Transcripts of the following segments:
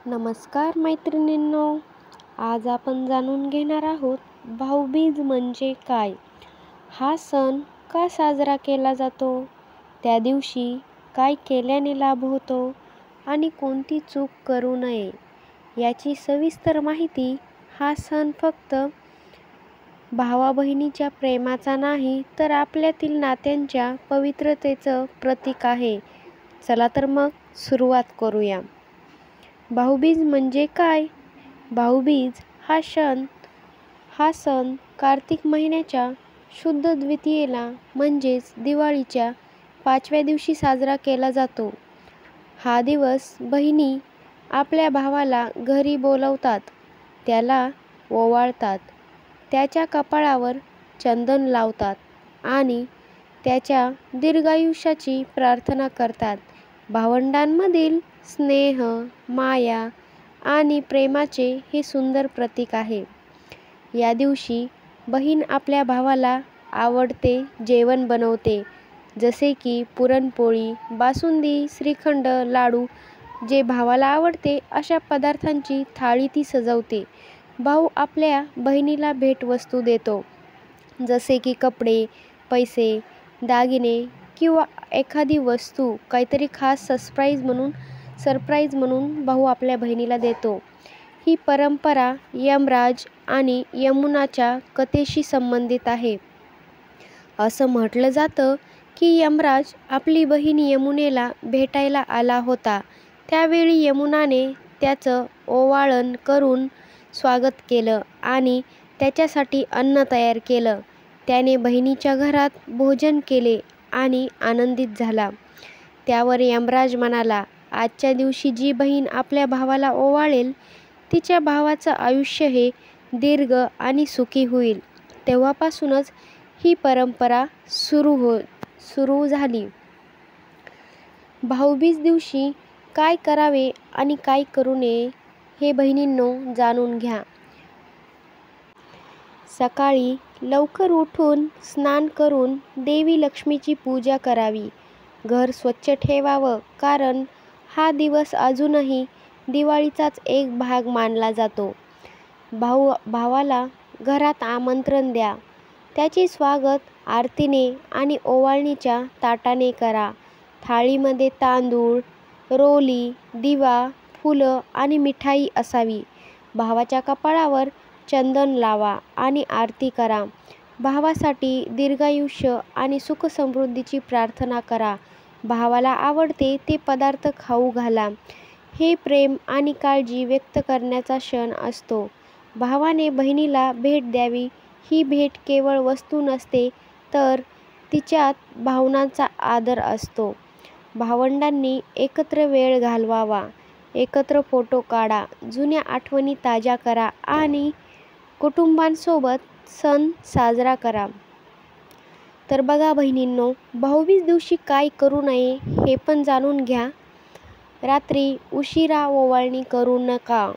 नमस्कार मैत्रिणींनो, आज आपण जाणून घेणार आहोत भाऊबीज म्हणजे काय, हा सण का साजरा केला जातो, त्या दिवशी काय केल्याने लाभ होतो आणि कोणती चूक करू नये याची सविस्तर माहिती. हा सण फक्त भावा बहिणीच्या प्रेमाचा नाही तर आपल्यातील नात्यांच्या पवित्रतेचं प्रतीक आहे. चला तर मग सुरुवात करूया. भाऊबीज म्हणजे काय? भाऊबीज हा सण कार्तिक महिन्याच्या शुद्ध द्वितीयेला म्हणजेच दिवाळीच्या 5व्या दिवशी साजरा केला जातो. हा दिवस बहिणी आपल्या भावाला घरी बोलवतात, त्याला ओवाळतात, त्याच्या कपाळावर चंदन लावतात आणि त्याच्या दीर्घायुष्याची प्रार्थना करतात. भावंडांमधील स्नेह, माया आणि प्रेमाचे हे सुंदर प्रतीक आहे. या दिवशी बहीण आपल्या भावाला आवडते जेवण बनवते, जसे की पुरणपोळी, बासुंदी, श्रीखंड, लाडू. जे भावाला आवडते अशा पदार्थांची थाळी ती सजवते. भाऊ आपल्या बहिणीला भेटवस्तू देतो, जसे की कपडे, पैसे, दागिने किंवा एखादी वस्तू. काहीतरी खास सरप्राईज म्हणून भाऊ आपल्या बहिणीला देतो. ही परंपरा यमराज आणि यमुनाच्या कथेशी संबंधित आहे. असं म्हटलं जातं की यमराज आपली बहीण यमुनेला भेटायला आला होता. त्यावेळी यमुनाने त्याचं ओवाळण करून स्वागत केलं आणि त्याच्यासाठी अन्न तयार केलं. त्याने बहिणीच्या घरात भोजन केले आणि आनंदित झाला. त्यावर यमराज म्हणाला, आजच्या दिवशी जी बहीण आपल्या भावाला ओवाळेल, तिच्या भावाचं आयुष्य हे दीर्घ आणि सुखी होईल. तेव्हापासूनच ही परंपरा सुरू झाली. भाऊबीज दिवशी काय करावे आणि काय करू नये हे बहिणींनो जाणून घ्या. सकाळी लवकर उठून स्नान करून देवी लक्ष्मीची पूजा करावी. घर स्वच्छ ठेवावं, कारण हा दिवस अजूनही दिवाळीचाच एक भाग मानला जातो. भावाला घरात आमंत्रण द्या. त्याचे स्वागत आरतीने आणि ओवाळणीच्या ताटाने करा. थाळीमध्ये तांदूळ, रोली, दिवा, फुलं आणि मिठाई असावी. भावाच्या कपाळावर चंदन लावा आणि आरती करा. भावासाठी दीर्घायुष्य आणि सुखसमृद्धीची प्रार्थना करा. भावाला आवडते ते पदार्थ खाऊ घाला. हे प्रेम आणि काळजी व्यक्त करण्याचा क्षण असतो. भावाने बहिणीला भेट द्यावी. ही भेट केवळ वस्तू नसते, तर तिच्यात भावनांचा आदर असतो. भावंडांनी एकत्र वेळ घालवावा, एकत्र फोटो काढा, जुन्या आठवणी ताज्या करा आणि कुटुंबांसोबत सण साजरा करा. तर बघा बहिणींनो, भाऊबीज दिवशी काय करू नये हे पण जाणून घ्या. रात्री उशिरा ओवाळणी करू नका.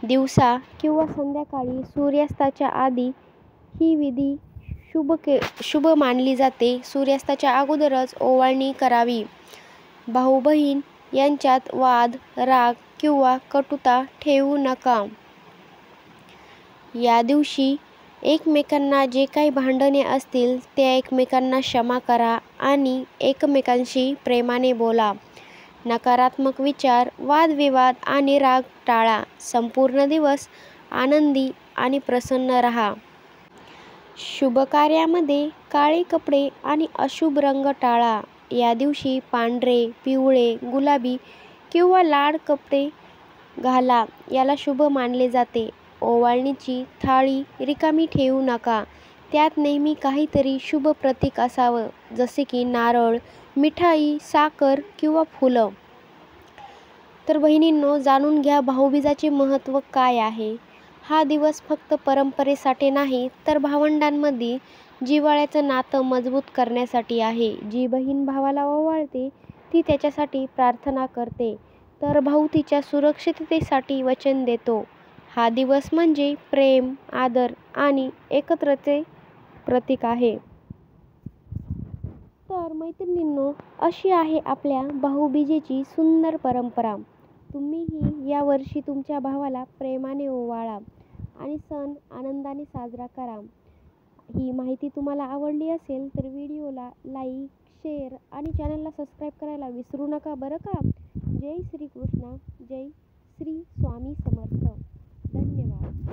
दिवसा किंवा संध्याकाळी सूर्यास्ताच्या आधी ही विधी शुभ मानली जाते. सूर्यास्ताच्या अगोदरच ओवाळणी करावी. भाऊ बहीण यांच्यात वाद, राग किंवा कटुता ठेवू नका. या दिवशी एकमेकांना जे काही भांडणे असतील ते एकमेकांना क्षमा करा आणि एकमेकांशी प्रेमाने बोला. नकारात्मक विचार, वादविवाद आणि राग टाळा. संपूर्ण दिवस आनंदी आणि प्रसन्न राहा. शुभ कार्यामध्ये काळे कपडे आणि अशुभ रंग टाळा. या दिवशी पांढरे, पिवळे, गुलाबी किंवा लाल कपडे घाला. याला शुभ मानले जाते. ओवाळणीची थाळी रिकामी ठेवू नका. त्यात नेहमी काहीतरी शुभ प्रतीक असावं, जसे की नारळ, मिठाई, साखर किंवा फुलं. तर बहिणींनो, जाणून घ्या भाऊबीजाचे महत्त्व काय आहे. हा दिवस फक्त परंपरेसाठी नाही, तर भावंडांमध्ये जिव्हाळ्याचं नातं मजबूत करण्यासाठी आहे. जी बहीण भावाला ओवाळते ती त्याच्यासाठी प्रार्थना करते, तर भाऊ तिच्या सुरक्षिततेसाठी वचन देतो. हा दिवस म्हणजे प्रेम, आदर आणि एकत्रतेचे प्रतीक आहे. तर मैत्रिणींनो, अशी आहे आपल्या भाऊबीजेची सुंदर परंपरा. तुम्हीही यावर्षी तुमच्या भावाला प्रेमाने ओवाळा आणि सण आनंदाने साजरा करा. ही माहिती तुम्हाला आवडली असेल तर व्हिडिओला लाईक, शेअर आणि चॅनलला सबस्क्राईब करायला विसरू नका बरं का. जय श्रीकृष्ण, जय श्री स्वामी समर्थ. धन्यवाद.